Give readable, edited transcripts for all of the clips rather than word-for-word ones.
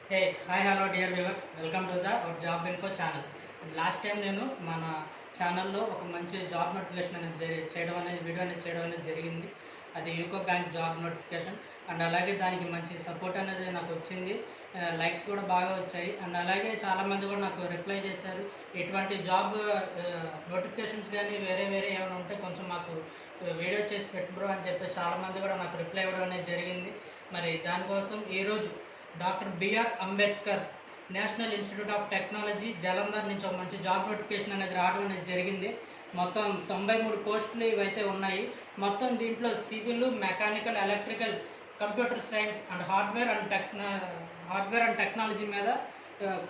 Hi hello dear viewers, welcome to the our job info channel. Last time నేను మన ఛానల్లో ఒక మంచి జాబ్ నోటిఫికేషన్ అనేది వీడియో అనేది చేయడం అనేది జరిగింది. అది UCO bank job notification. And అలాగే దానికి మంచి సపోర్ట్ అనేది నాకు వచ్చింది. లైక్స్ కూడా బాగా వచ్చాయి. అండ్ అలాగే చాలామంది కూడా నాకు రిప్లై చేశారు, ఎటువంటి జాబ్ నోటిఫికేషన్స్ కానీ వేరే ఏమైనా ఉంటే కొంచెం మాకు వీడియో చేసి పెట్టుబ్రో అని చెప్పేసి చాలామంది కూడా నాకు రిప్లై ఇవ్వడం అనేది జరిగింది. మరి దానికోసం ఈరోజు doctor BR Ambedkar national institute of technology Jalandhar నుంచి ఒక మంచి జాబ్ నోటిఫికేషన్ అనేది రావడం అనేది జరిగింది. మొత్తం 93 పోస్టులు ఇవైతే ఉన్నాయి. మొత్తం దీంట్లో civil, mechanical, electrical, computer science and hardware and technology మీద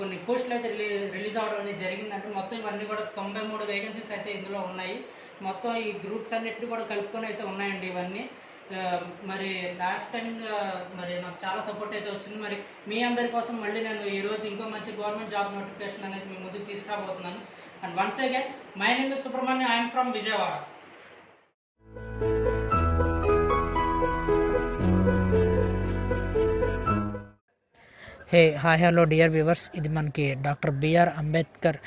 కొన్ని పోస్టులు అయితే రిలీజ్ అవ్వడం అనేది జరిగిందంటే మొత్తం ఇవన్నీ కూడా 93 వేకెన్సీస్ అయితే ఇందులో ఉన్నాయి. మొత్తం ఈ గ్రూప్స్ అన్నిటిని కూడా కలుపుకొని అయితే ఉన్నాయండి ఇవన్నీ. మరి లాస్ట్ టైం మరి నాకు చాలా సపోర్ట్ అయితే వచ్చింది. మరి మీ అందరి కోసం మళ్ళీ నేను ఈరోజు ఇంకో మంచి గవర్నమెంట్ జాబ్ నోటిఫికేషన్ అనేది మీ ముందుకు తీసుకురాబోతున్నాను. And once again, my name is Subrahmanya, I'm from Vijayawada. Hi hello dear viewers, ఇది మనకి doctor BR Ambedkar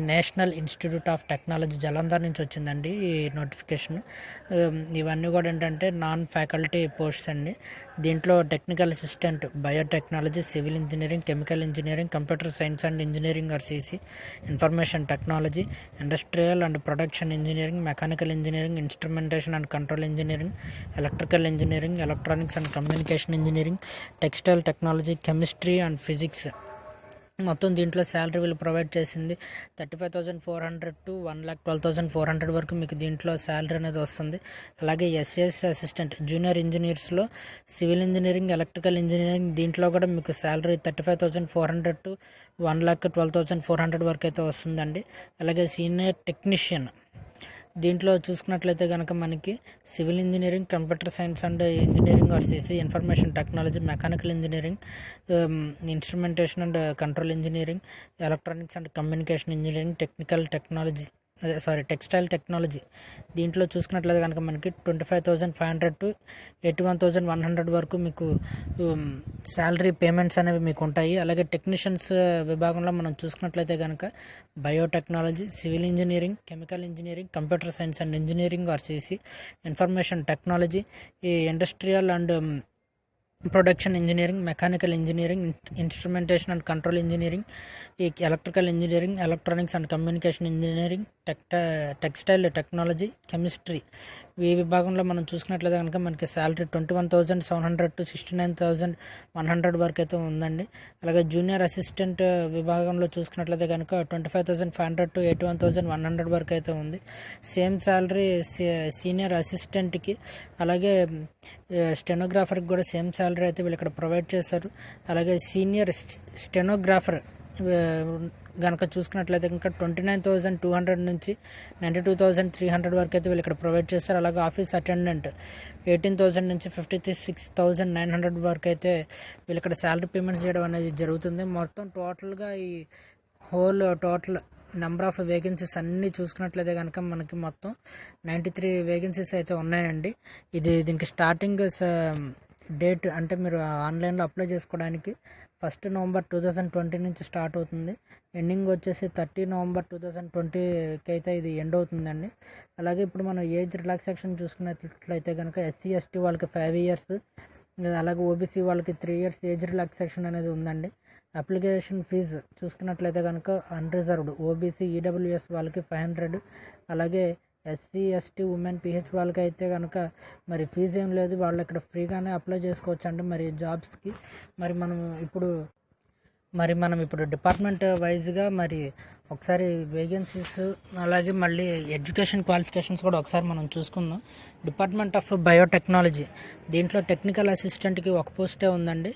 national institute of technology Jalandhar నుంచి వచ్చిందండి ఈ నోటిఫికేషన్. ఇవన్నీ కూడా ఏంటంటే నాన్ ఫ్యాకల్టీ పోస్ట్స్ అండి. దీంట్లో technical assistant, biotechnology, civil engineering, chemical engineering, computer science and engineering RCC, information technology, industrial and production engineering, mechanical engineering, instrumentation and control engineering, electrical engineering, electronics and communication engineering, textile technology, chemistry and physics. మొత్తం దీంట్లో salary వీళ్ళు provide చేసింది 35,400 to 1,12,400 వరకు మీకు దీంట్లో salary అనేది వస్తుంది. అలాగే ఎస్ఎస్ అసిస్టెంట్, జూనియర్ ఇంజనీర్స్లో సివిల్ ఇంజనీరింగ్, ఎలక్ట్రికల్ ఇంజనీరింగ్ దీంట్లో కూడా మీకు శాలరీ 35,400 to 1,12,400 వరకు అయితే వస్తుందండి. అలాగే సీనియర్ టెక్నీషియన్ దీంట్లో చూసుకున్నట్లయితే కనుక మనకి civil engineering, computer science and engineering RCC, information technology, mechanical engineering, instrumentation and control engineering, electronics and communication engineering, textile technology దీంట్లో చూసుకున్నట్లయితే కనుక మనకి 25,500 to 81,100 వరకు మీకు శాలరీ పేమెంట్స్ అనేవి మీకు ఉంటాయి. అలాగే టెక్నీషియన్స్ విభాగంలో మనం చూసుకున్నట్లయితే కనుక biotechnology, civil engineering, chemical engineering, computer science and engineering RCC, information technology, ఈ industrial and production engineering, mechanical engineering, instrumentation and control engineering, ఈ electrical engineering, electronics and communication engineering, textile technology, chemistry ఈ విభాగంలో మనం చూసుకున్నట్లయితే కనుక మనకి salary 21,700 to 69,100 వరకు అయితే ఉందండి. అలాగే జూనియర్ అసిస్టెంట్ విభాగంలో చూసుకున్నట్లయితే కనుక 25,500 to 81,100 వరకు అయితే ఉంది. సేమ్ శాలరీ సీనియర్ అసిస్టెంట్కి, అలాగే స్టెనోగ్రాఫర్కి కూడా సేమ్ శాలరీ అయితే వీళ్ళు ఇక్కడ ప్రొవైడ్ చేశారు. అలాగే సీనియర్ స్టెనోగ్రాఫర్ కనుక చూసుకున్నట్లయితే కనుక 29,200 నుంచి 92,300 వరకు అయితే వీళ్ళు ఇక్కడ ప్రొవైడ్ చేస్తారు. అలాగే ఆఫీస్ అటెండెంట్ 18,000 నుంచి 56,900 వరకు అయితే వీళ్ళు ఇక్కడ శాలరీ పేమెంట్స్ చేయడం అనేది జరుగుతుంది. మొత్తం టోటల్గా ఈ టోటల్ నెంబర్ ఆఫ్ వేకెన్సీస్ అన్నీ చూసుకున్నట్లయితే కనుక మనకి మొత్తం 93 వేకెన్సీస్ అయితే ఉన్నాయండి. దీనికి స్టార్టింగ్ డేట్ అంటే మీరు ఆన్లైన్లో అప్లై చేసుకోవడానికి 1 November 2020 నుంచి స్టార్ట్ అవుతుంది. ఎండింగ్ వచ్చేసి 30 November 2020కి అయితే ఇది ఎండ్ అవుతుందండి. అలాగే ఇప్పుడు మనం ఏజ్ రిలాక్సేషన్ చూసుకున్నట్లయితే కనుక ఎస్సీ ఎస్టీ వాళ్ళకి 5 years, అలాగే ఓబీసీ వాళ్ళకి 3 years ఏజ్ రిలాక్సేషన్ అనేది ఉందండి. అప్లికేషన్ ఫీజు చూసుకున్నట్లయితే కనుక అన్రిజర్వ్డ్ ఓబీసీ ఈడబ్ల్యూఎస్ వాళ్ళకి 500, అలాగే ఎస్సీ ఎస్టీ ఉమెన్ పిహెచ్ వాళ్ళకి అయితే కనుక మరి ఫీజు ఏం లేదు, వాళ్ళు ఇక్కడ ఫ్రీగానే అప్లై చేసుకోవచ్చు అండి మరి జాబ్స్కి. మనం ఇప్పుడు డిపార్ట్మెంట్ వైజ్గా మరి ఒకసారి వేకెన్సీస్ అలాగే మళ్ళీ ఎడ్యుకేషన్ క్వాలిఫికేషన్స్ కూడా ఒకసారి మనం చూసుకుందాం. డిపార్ట్మెంట్ ఆఫ్ బయోటెక్నాలజీ దీంట్లో టెక్నికల్ అసిస్టెంట్కి ఒక పోస్టే ఉందండి.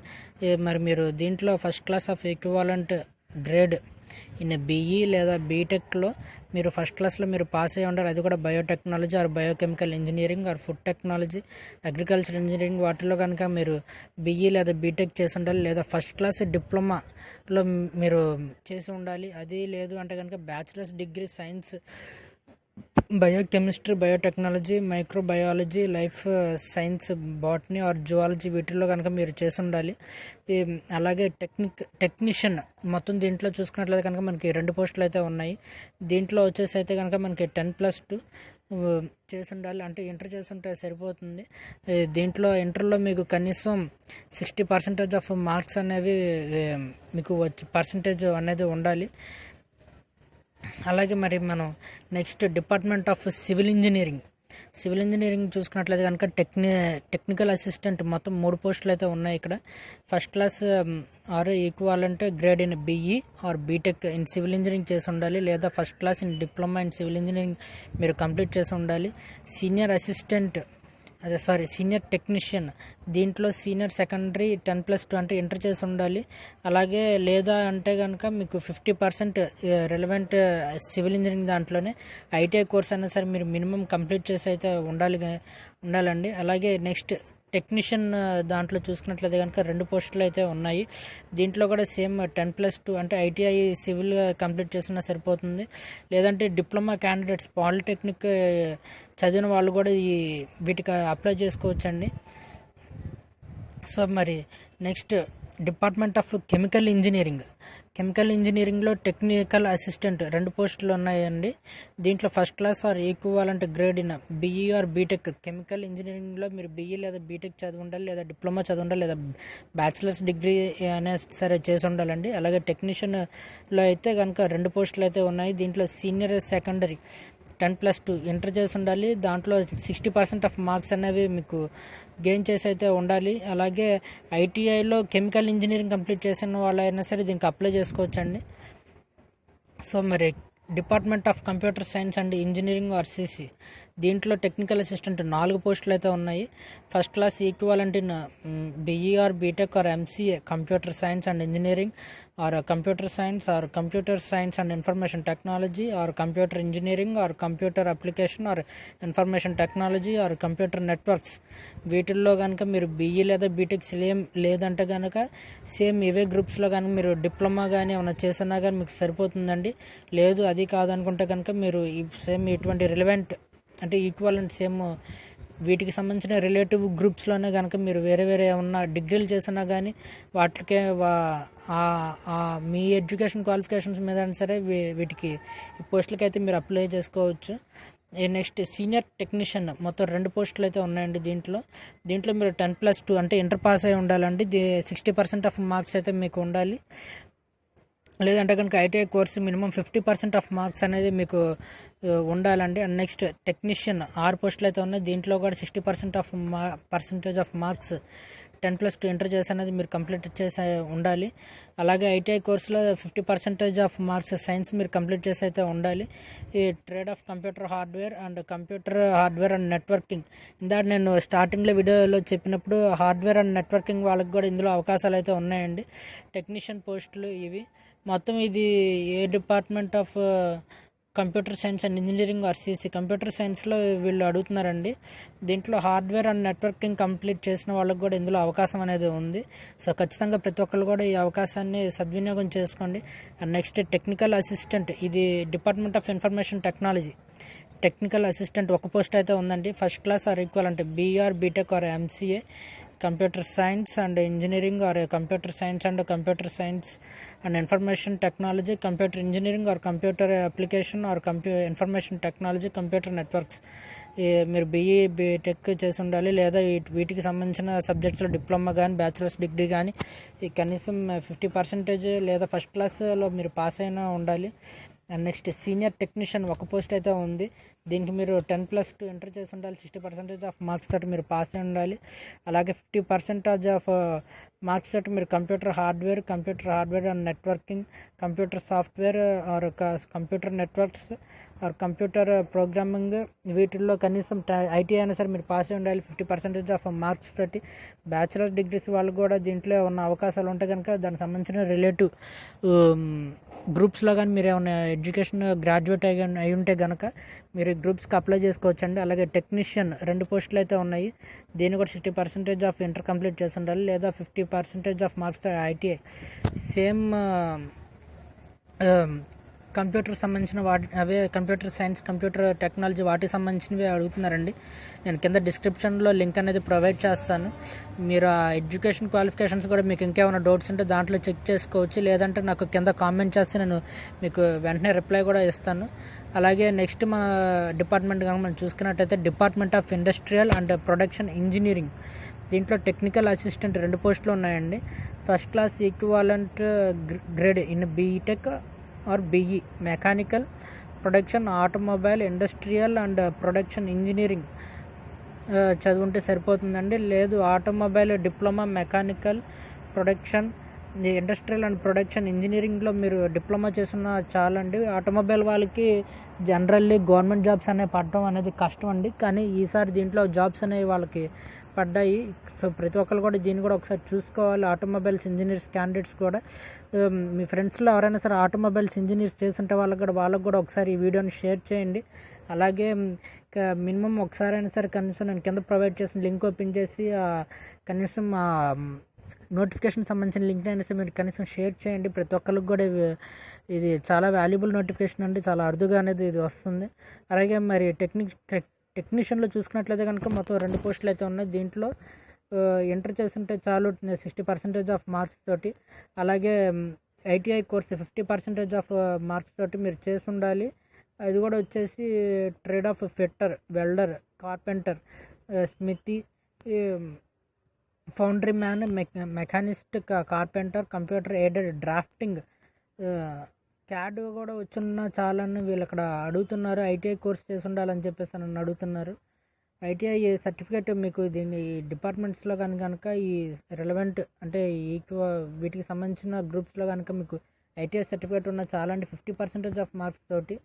మరి మీరు దీంట్లో first class of equivalent grade in BE లేదా బీటెక్లో మీరు ఫస్ట్ క్లాస్లో మీరు పాస్ అయ్యి ఉండాలి. అది కూడా biotechnology are biochemical engineering or food technology, agriculture engineering వాటిలో కనుక మీరు బీఈ లేదా బీటెక్ చేసి ఉండాలి, లేదా ఫస్ట్ క్లాస్ డిప్లొమాలో మీరు చేసి ఉండాలి. అది లేదు అంటే కనుక bachelors degree science biochemistry, biotechnology, microbiology, life science, botany or zoology వీటిల్లో కనుక మీరు చేసి ఉండాలి. అలాగే టెక్నీషియన్ మొత్తం దీంట్లో చూసుకున్నట్లయితే కనుక మనకి 2 పోస్టులు అయితే ఉన్నాయి. దీంట్లో వచ్చేసి అయితే కనుక మనకి 10+2 చేసి ఉండాలి, అంటే ఇంటర్ చేసి ఉంటే సరిపోతుంది. దీంట్లో ఇంటర్లో మీకు కనీసం 60% ఆఫ్ మార్క్స్ అనేవి మీకు పర్సంటేజ్ అనేది ఉండాలి. అలాగే మరి మనం next department of civil engineering చూసుకున్నట్లయితే కనుక టెక్నికల్ అసిస్టెంట్ మొత్తం 3 పోస్టులు అయితే ఉన్నాయి ఇక్కడ. First class or equivalent grade in BE or BTech in civil engineering చేసి ఉండాలి, లేదా first class in diploma in civil engineering మీరు కంప్లీట్ చేసి ఉండాలి. సీనియర్ టెక్నీషియన్ దీంట్లో సీనియర్ సెకండరీ 10+2 అంటే ఇంటర్ చేసి ఉండాలి. అలాగే లేదా అంటే కనుక మీకు 50% రిలవెంట్ సివిల్ ఇంజనీరింగ్ దాంట్లోనే ఐటీఐ కోర్స్ అయినా సరే మీరు మినిమం కంప్లీట్ చేసి అయితే ఉండాలండి. అలాగే నెక్స్ట్ టెక్నీషియన్ దాంట్లో చూసుకున్నట్లయితే కనుక 2 పోస్టులు అయితే ఉన్నాయి. దీంట్లో కూడా సేమ్ 10+2 అంటే ఐటీఐ సివిల్ కంప్లీట్ చేసినా సరిపోతుంది. లేదంటే డిప్లొమా క్యాండిడేట్స్ పాలిటెక్నిక్ చదివిన వాళ్ళు కూడా వీటికి అప్లై చేసుకోవచ్చండి. సో మరి నెక్స్ట్ డిపార్ట్మెంట్ ఆఫ్ కెమికల్ ఇంజనీరింగ్లో టెక్నికల్ అసిస్టెంట్ 2 పోస్టులు ఉన్నాయండి. దీంట్లో first class or equivalent grade in BE or BTech. Chemical ఇంజనీరింగ్లో మీరు బీఈ లేదా బీటెక్ చదివి ఉండాలి, లేదా డిప్లొమా చదివి ఉండాలి, లేదా బ్యాచిలర్స్ డిగ్రీ అయినా సరే చేసి ఉండాలండి. అలాగే టెక్నీషియన్లో అయితే కనుక 2 పోస్టులు అయితే ఉన్నాయి. దీంట్లో సీనియర్ సెకండరీ 10+2 ఇంటర్ చేసి ఉండాలి. దాంట్లో 60% ఆఫ్ మార్క్స్ అనేవి మీకు గెయిన్ చేసి అయితే ఉండాలి. అలాగే ఐటీఐలో కెమికల్ ఇంజనీరింగ్ కంప్లీట్ చేసిన వాళ్ళైనా సరే దీనికి అప్లై చేసుకోవచ్చండి. సో మరి department of computer science and engineering or CC దీంట్లో టెక్నికల్ అసిస్టెంట్ 4 పోస్టులు అయితే ఉన్నాయి. First class equivalent in BE or BTech or MCA computer science and engineering or computer science and information technology or computer engineering or computer application or information technology or computer networks. వీటిల్లో కనుక మీరు BE లేదా BTech లేదంటే కనుక same ఇవే గ్రూప్స్లో కనుక మీరు డిప్లొమా కానీ ఏమైనా చేసినా కానీ మీకు సరిపోతుందండి. లేదు అది కాదనుకుంటే కనుక మీరు సేమ్ ఇటువంటి రిలవెంట్ అంటే ఈక్వాలెంట్ సేమ్ వీటికి సంబంధించిన రిలేటివ్ గ్రూప్స్లోనే కనుక మీరు వేరే ఏమన్నా డిగ్రీలు చేసినా కానీ వాటికే మీ ఎడ్యుకేషన్ క్వాలిఫికేషన్స్ మీద సరే వీటికి ఈ పోస్టులకి అయితే మీరు అప్లై చేసుకోవచ్చు. నెక్స్ట్ సీనియర్ టెక్నీషియన్ మొత్తం 2 పోస్టులు అయితే ఉన్నాయండి. దీంట్లో మీరు 10+2 అంటే ఇంటర్ పాస్ అయి ఉండాలండి. 60% ఆఫ్ మార్క్స్ అయితే మీకు ఉండాలి. లేదంటే కనుక ITI course minimum 50% of marks అనేది మీకు ఉండాలండి. అండ్ నెక్స్ట్ టెక్నీషియన్ 6 పోస్టులు అయితే ఉన్నాయి. దీంట్లో కూడా 60% of percentage of marks 10+2 inter చేసి అనేది మీరు కంప్లీట్ చేసి ఉండాలి. అలాగే ఐటీఐ కోర్సులో 50% ఆఫ్ మార్క్స్ సైన్స్ మీరు కంప్లీట్ చేసి అయితే ఉండాలి. ఈ trade of computer hardware and networking ఇందాక నేను స్టార్టింగ్లో వీడియోలో చెప్పినప్పుడు హార్డ్వేర్ అండ్ నెట్వర్కింగ్ వాళ్ళకి కూడా ఇందులో అవకాశాలు అయితే ఉన్నాయండి. టెక్నీషియన్ పోస్టులు ఇవి మొత్తం. ఇది ఏ department of computer science and engineering RCC computer సైన్స్లో వీళ్ళు అడుగుతున్నారండి. దీంట్లో హార్డ్వేర్ అండ్ నెట్వర్కింగ్ కంప్లీట్ చేసిన వాళ్ళకి కూడా ఇందులో అవకాశం అనేది ఉంది. సో ఖచ్చితంగా ప్రతి ఒక్కరు కూడా ఈ అవకాశాన్ని సద్వినియోగం చేసుకోండి. అండ్ నెక్స్ట్ టెక్నికల్ అసిస్టెంట్ ఇది department of information technical assistant 1 post అయితే ఉందండి. First class or equal BR BTech or MCA computer science and engineering or computer science and information technology, computer engineering or computer application or information technology, computer networks. మీరు BE BTech చేసి ఉండాలి, లేదా వీటికి సంబంధించిన సబ్జెక్ట్స్లో diploma కానీ bachelors degree కానీ కనీసం 50% లేదా ఫస్ట్ క్లాస్లో మీరు పాస్ అయినా ఉండాలి. And next senior technician 1 post అయితే ఉంది. దీనికి మీరు 10+2 ఎంటర్ చేసి ఉండాలి. 60% ఆఫ్ మార్క్స్ తోటి మీరు పాస్ అయి ఉండాలి. అలాగే 50% ఆఫ్ మార్క్స్ తోటి మీరు computer hardware and networking, computer software or computer networks or computer programming వీటిల్లో కనీసం ఐటీ అయినా సరే మీరు పాస్ అయి ఉండాలి. 50% ఆఫ్ మార్క్స్ తోటి. బ్యాచిలర్ డిగ్రీస్ వాళ్ళు కూడా దీంట్లో ఉన్న అవకాశాలు ఉంటే కనుక దానికి సంబంధించిన రిలేటివ్ గ్రూప్స్లో కానీ మీరు ఏమైనా ఎడ్యుకేషన్ గ్రాడ్యుయేట్ అయి ఉంటే కనుక మీరు గ్రూప్స్కి అప్లై చేసుకోవచ్చండి. అలాగే టెక్నీషియన్ 2 పోస్టులు అయితే ఉన్నాయి. దీన్ని కూడా 60% ఆఫ్ ఇంటర్ కంప్లీట్ చేసి ఉండాలి, లేదా 50% of marks ITI same computer సంబంధించిన అవే కంప్యూటర్ సైన్స్, కంప్యూటర్ టెక్నాలజీ వాటికి సంబంధించినవి అడుగుతున్నారండి. నేను కింద డిస్క్రిప్షన్లో లింక్ అనేది ప్రొవైడ్ చేస్తాను. మీరు ఆ ఎడ్యుకేషన్ క్వాలిఫికేషన్స్ కూడా మీకు ఇంకేమైనా డౌట్స్ ఉంటే దాంట్లో చెక్ చేసుకోవచ్చు. లేదంటే నాకు కింద కామెంట్ చేస్తే నేను మీకు వెంటనే రిప్లై కూడా ఇస్తాను. అలాగే నెక్స్ట్ మన డిపార్ట్మెంట్ కనుక మనం చూసుకున్నట్టయితే department of industrial and production engineering. దీంట్లో టెక్నికల్ అసిస్టెంట్ 2 పోస్టులు ఉన్నాయండి. First class equivalent grade in BTech or BE mechanical production, automobile, industrial and production engineering చదువుంటే సరిపోతుందండి. లేదు automobile diploma, mechanical production, industrial and production ఇంజనీరింగ్లో మీరు డిప్లొమా చేస్తున్న చాలండి. ఆటోమొబైల్ వాళ్ళకి జనరల్లీ గవర్నమెంట్ జాబ్స్ అనేవి పడడం అనేది కష్టం అండి. కానీ ఈసారి దీంట్లో జాబ్స్ అనేవి వాళ్ళకి పడ్డాయి. సో ప్రతి ఒక్కరు కూడా దీన్ని కూడా ఒకసారి చూసుకోవాలి. ఆటోమొబైల్స్ ఇంజనీర్స్ క్యాండిడేట్స్ కూడా మీ ఫ్రెండ్స్లో ఎవరైనా సరే ఆటోమొబైల్స్ ఇంజనీర్స్ చేస్తుంటే వాళ్ళకు కూడా ఒకసారి ఈ వీడియోని షేర్ చేయండి. అలాగే మినిమం ఒకసారైనా సరే కనీసం నేను కింద ప్రొవైడ్ చేసిన లింక్ ఓపెన్ చేసి కనీసం నోటిఫికేషన్ సంబంధించిన లింక్ అయినా సరే మీరు కనీసం షేర్ చేయండి. ప్రతి ఒక్కరికి కూడా ఇది చాలా వాల్యుబుల్ నోటిఫికేషన్ అండి. చాలా అరుదుగా అనేది ఇది వస్తుంది. అలాగే మరి టెక్నీషియన్లో చూసుకున్నట్లయితే కనుక మొత్తం 2 పోస్టులు అయితే ఉన్నాయి. దీంట్లో ఎంటర్ చేస్తుంటే చాలు 60% ఆఫ్ మార్క్స్ తోటి. అలాగే ఐటీఐ కోర్స్ 50% ఆఫ్ మార్క్స్ తోటి మీరు చేసి ఉండాలి. అది కూడా వచ్చేసి trade of fitter, welder, carpenter, smithy, foundry man, machinist, carpenter, computer aided drafting, CAD కూడా వచ్చున్న చాలని వీళ్ళు ఇక్కడ అడుగుతున్నారు. ఐటీఐ కోర్స్ చేసి ఉండాలని చెప్పేసి నన్ను అడుగుతున్నారు. ఐటీఐ సర్టిఫికేట్ మీకు దీని డిపార్ట్మెంట్స్లో కనుక ఈ రిలవెంట్ అంటే వీటికి సంబంధించిన గ్రూప్స్లో కనుక మీకు ఐటీఐ సర్టిఫికేట్ ఉన్న చాలండి. 50% ఆఫ్ మార్క్స్ తోటి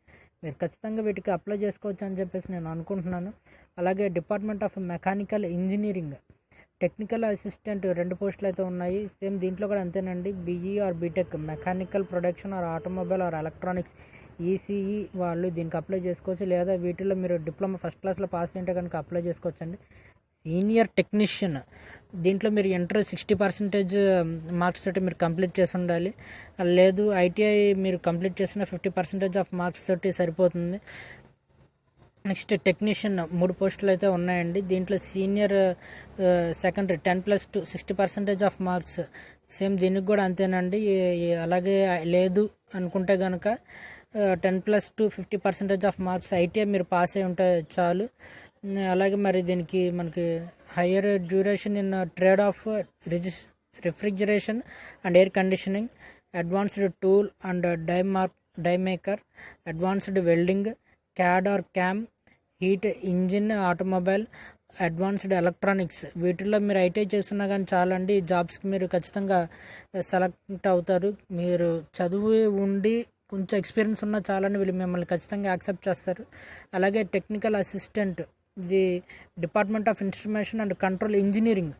మీరు ఖచ్చితంగా వీటికి అప్లై చేసుకోవచ్చు అని చెప్పేసి నేను అనుకుంటున్నాను. అలాగే department of mechanical engineering technical assistant 2 పోస్టులు అయితే ఉన్నాయి. సేమ్ దీంట్లో కూడా అంతేనండి. BE or BTech mechanical production or automobile or electronics ECE వాళ్ళు దీనికి అప్లై చేసుకోవచ్చు. లేదా వీటిలో మీరు డిప్లొమా ఫస్ట్ క్లాస్లో పాస్ అయితే కనుక అప్లై చేసుకోవచ్చు అండి. సీనియర్ టెక్నీషియన్ దీంట్లో మీరు ఇంటర్ 60% మార్క్స్ తోటి మీరు కంప్లీట్ చేసి ఉండాలి. లేదు ఐటీఐ మీరు కంప్లీట్ చేసిన 50% ఆఫ్ మార్క్స్ తోటి సరిపోతుంది. నెక్స్ట్ టెక్నీషియన్ 3 పోస్టులు అయితే ఉన్నాయండి. దీంట్లో senior secondary 10+2 60% of marks. Same దీనికి కూడా అంతేనండి. అలాగే లేదు అనుకుంటే కనుక 10+2 50% ఆఫ్ మార్క్స్ ఐటీఐ మీరు పాస్ అయి ఉంటే చాలు. అలాగే మరి దీనికి మనకి higher duration in trade of refrigeration and air conditioning, advanced tool and die maker, advanced welding, CAD or CAM, heat engine, automobile, advanced electronics వీటిల్లో మీరు ఐటీఐ చేస్తున్నా కానీ చాలండి. జాబ్స్కి మీరు ఖచ్చితంగా సెలెక్ట్ అవుతారు. మీరు చదువు ఉండి కొంచెం ఎక్స్పీరియన్స్ ఉన్నా చాలని వీళ్ళు మిమ్మల్ని ఖచ్చితంగా యాక్సెప్ట్ చేస్తారు. అలాగే technical assistant the department of instrumentation and control engineering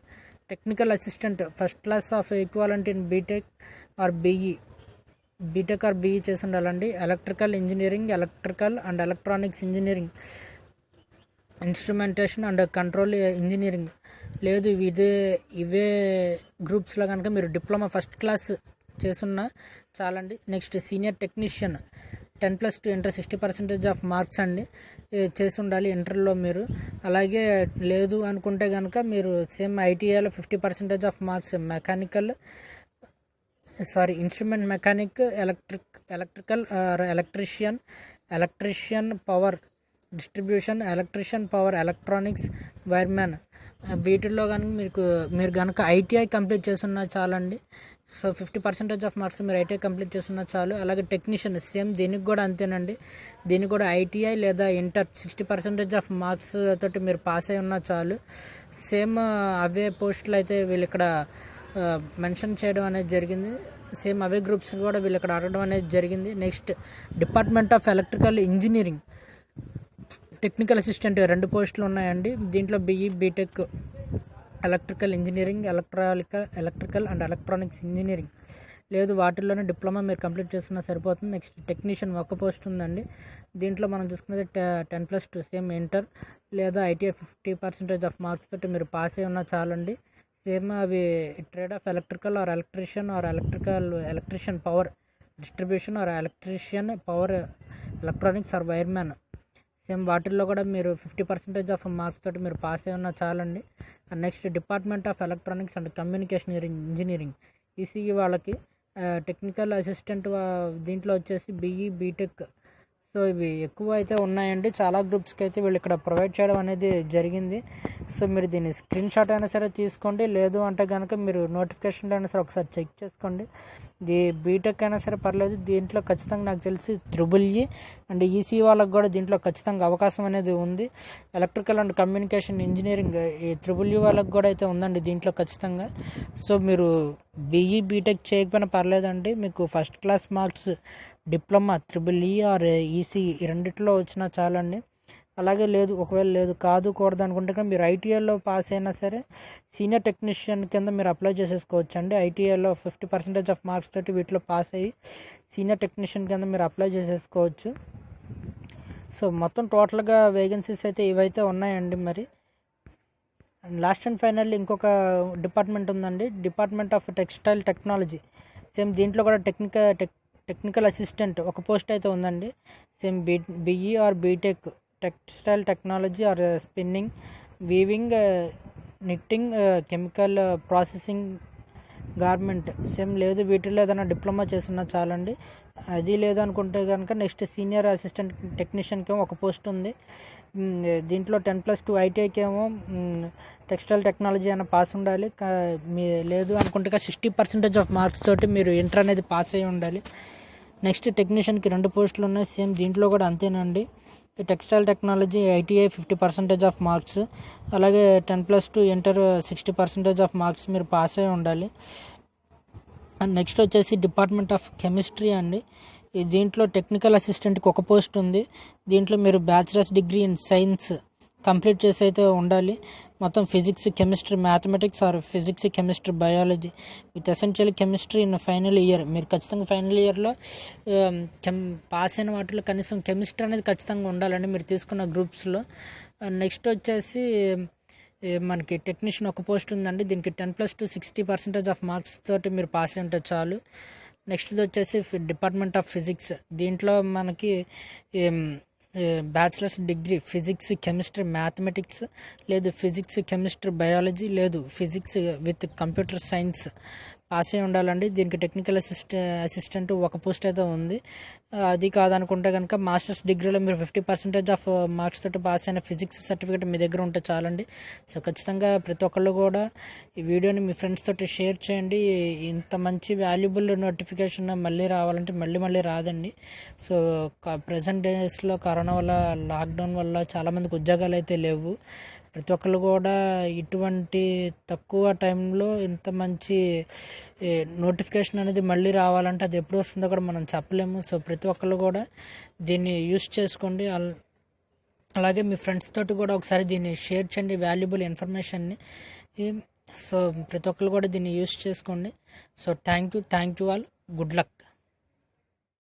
technical assistant first class of equivalent in BTech or BE చేసి ఉండాలండి. Electrical engineering, electrical and electronics engineering, instrumentation and control engineering. లేదు ఇవే గ్రూప్స్లో కనుక మీరు డిప్లొమా ఫస్ట్ క్లాస్ చేసున్నా చాలండి. Next senior technician 10+2 inter 60% of marks అండి చేసి ఉండాలి ఇంటర్లో మీరు. అలాగే లేదు అనుకుంటే కనుక మీరు సేమ్ ఐటీఐలో 50% of marks instrument mechanic, electrical electrician power distribution, electrician power electronics, wireman వీటిల్లో కనుక మీరు కనుక ఐటీఐ కంప్లీట్ చేస్తున్నా చాలండి. సో 50% ఆఫ్ మార్క్స్ మీరు ఐటీఐ కంప్లీట్ చేస్తున్నా చాలు. అలాగే టెక్నీషియన్ సేమ్ దీనికి కూడా అంతేనండి. దీనికి కూడా ఐటీఐ లేదా ఇంటర్ 60% ఆఫ్ మార్క్స్ తోటి మీరు పాస్ అయి ఉన్నా చాలు. సేమ్ అవే పోస్టులు అయితే వీళ్ళు ఇక్కడ మెన్షన్ చేయడం అనేది జరిగింది. సేమ్ అవే గ్రూప్స్ కూడా వీళ్ళు ఇక్కడ అడగడం అనేది జరిగింది. Next department of electrical engineering technical assistant 2 పోస్టులు ఉన్నాయండి. దీంట్లో BE BTech electrical engineering, electrical and electronics engineering లేదు వాటిల్లోనే డిప్లొమా మీరు కంప్లీట్ చేసుకున్నా సరిపోతుంది. నెక్స్ట్ టెక్నీషియన్ 1 పోస్ట్ ఉందండి. దీంట్లో మనం చూసుకున్నది 10+2 సేమ్ ఇంటర్ లేదా ఐటీఐ 50% ఆఫ్ మార్క్స్ తోటి మీరు పాస్ అయి ఉన్నా చాలండి. సేమ్ అవి trade of electrical or electrician power distribution or electrician, power, electronics or wireman. Same వాటిల్లో కూడా మీరు 50% ఆఫ్ మార్క్స్ తోటి మీరు పాస్ అయి ఉన్నా చాలండి. And next department of electronics and communication engineering ECE వాళ్ళకి టెక్నికల్ అసిస్టెంట్ దీంట్లో వచ్చేసి బీఈ బీటెక్. సో ఇవి ఎక్కువ అయితే ఉన్నాయండి. చాలా గ్రూప్స్కి అయితే వీళ్ళు ఇక్కడ ప్రొవైడ్ చేయడం అనేది జరిగింది. సో మీరు దీన్ని స్క్రీన్ షాట్ అయినా సరే తీసుకోండి, లేదు అంటే కనుక మీరు నోటిఫికేషన్లో అయినా సరే ఒకసారి చెక్ చేసుకోండి. బీటెక్ అయినా సరే పర్లేదు, దీంట్లో ఖచ్చితంగా నాకు తెలిసి త్రిబుల్ అండ్ ఈసీ వాళ్ళకి కూడా దీంట్లో ఖచ్చితంగా అవకాశం అనేది ఉంది. ఎలక్ట్రికల్ అండ్ కమ్యూనికేషన్ ఇంజనీరింగ్ ఈ త్రిబుల్ వాళ్ళకి కూడా అయితే ఉందండి దీంట్లో ఖచ్చితంగా. సో మీరు బీఈ బీటెక్ చేయకపోయినా పర్లేదండి, మీకు first class marks diploma triple R EC ఈ రెండిట్లో వచ్చినా చాలండి. అలాగే లేదు, ఒకవేళ లేదు కూడదు అనుకుంటే కానీ మీరు ఐటీఐలో పాస్ అయినా సరే సీనియర్ టెక్నీషియన్ కింద మీరు అప్లై చేసేసుకోవచ్చు అండి. ఐటీఐలో 50% ఆఫ్ మార్క్స్ తోటి వీటిలో పాస్ అయ్యి సీనియర్ టెక్నీషియన్ కింద మీరు అప్లై చేసేసుకోవచ్చు. సో మొత్తం టోటల్గా వేకెన్సీస్ అయితే ఇవైతే ఉన్నాయండి. మరి లాస్ట్ అండ్ ఫైనల్లీ ఇంకొక డిపార్ట్మెంట్ ఉందండి, department of textile technology. Same దీంట్లో కూడా టెక్నికల్ అసిస్టెంట్ ఒక పోస్ట్ అయితే ఉందండి. Same BE or BTech textile technology or spinning, weaving, knitting, chemical processing, garment. Same లేదు వీటిల్లో ఏదైనా డిప్లొమా చేస్తున్నా చాలండి. అది లేదు అనుకుంటే కనుక నెక్స్ట్ సీనియర్ అసిస్టెంట్ టెక్నీషియన్కి ఏమో ఒక పోస్ట్ ఉంది. దీంట్లో 10+2 ఐటీఐకి ఏమో టెక్స్టైల్ టెక్నాలజీ అన్న పాస్ ఉండాలి. లేదు అనుకుంటే 60% ఆఫ్ మార్క్స్ తోటి మీరు ఇంటర్ అనేది పాస్ అయ్యి ఉండాలి. నెక్స్ట్ టెక్నీషియన్కి 2 పోస్టులు ఉన్నాయి. సేమ్ దీంట్లో కూడా అంతేనండి. Textile technology ITI 50% of marks, అలాగే 10+2 ఇంటర్ 60% ఆఫ్ మార్క్స్ మీరు పాస్ అయి ఉండాలి. అండ్ నెక్స్ట్ వచ్చేసి డిపార్ట్మెంట్ ఆఫ్ కెమిస్ట్రీ అండి. దీంట్లో టెక్నికల్ అసిస్టెంట్కి ఒక పోస్ట్ ఉంది. దీంట్లో మీరు bachelors degree in science complete చేసి అయితే ఉండాలి. మొత్తం physics, chemistry, mathematics are physics, chemistry, biology with essential chemistry in final year. మీరు ఖచ్చితంగా ఫైనల్ ఇయర్లో పాస్ అయిన వాటిలో కనీసం కెమిస్ట్రీ అనేది ఖచ్చితంగా ఉండాలండి మీరు తీసుకున్న గ్రూప్స్లో. నెక్స్ట్ వచ్చేసి మనకి టెక్నీషియన్ ఒక పోస్ట్ ఉందండి. దీనికి 10+2 60% ఆఫ్ మార్క్స్ తోటి మీరు పాస్ అయి ఉంటే చాలు. నెక్స్ట్ వచ్చేసి డిపార్ట్మెంట్ ఆఫ్ ఫిజిక్స్. దీంట్లో మనకి bachelors degree physics, chemistry, mathematics, లేదు ఫిజిక్స్, కెమిస్ట్రీ, బయాలజీ, లేదు physics with computer science pass అయి ఉండాలండి. దీనికి టెక్నికల్ అసిస్టెంట్ ఒక పోస్ట్ అయితే ఉంది. అది కాదనుకుంటే కనుక మాస్టర్స్ డిగ్రీలో మీరు 50% ఆఫ్ మార్క్స్ తోటి పాస్ అయిన ఫిజిక్స్ సర్టిఫికేట్ మీ దగ్గర ఉంటే చాలండి. సో ఖచ్చితంగా ప్రతి ఒక్కళ్ళు కూడా ఈ వీడియోని మీ ఫ్రెండ్స్ తోటి షేర్ చేయండి. ఇంత మంచి వాల్యుబుల్ నోటిఫికేషన్ మళ్ళీ రావాలంటే మళ్ళీ రాదండి. సో ప్రజెంట్ డేస్లో కరోనా వల్ల, లాక్డౌన్ వల్ల చాలామందికి ఉద్యోగాలు అయితే లేవు. ప్రతి ఒక్కళ్ళు కూడా ఇటువంటి తక్కువ టైంలో ఇంత మంచి నోటిఫికేషన్ అనేది మళ్ళీ రావాలంటే అది ఎప్పుడు వస్తుందో కూడా మనం చెప్పలేము. సో ప్రతి ఒక్కళ్ళు కూడా దీన్ని యూస్ చేసుకోండి. అలాగే మీ ఫ్రెండ్స్ తోటి కూడా ఒకసారి దీన్ని షేర్ చేయండి, వాల్యుబుల్ ఇన్ఫర్మేషన్ని. సో ప్రతి ఒక్కళ్ళు కూడా దీన్ని యూస్ చేసుకోండి. So thank you all. Good luck.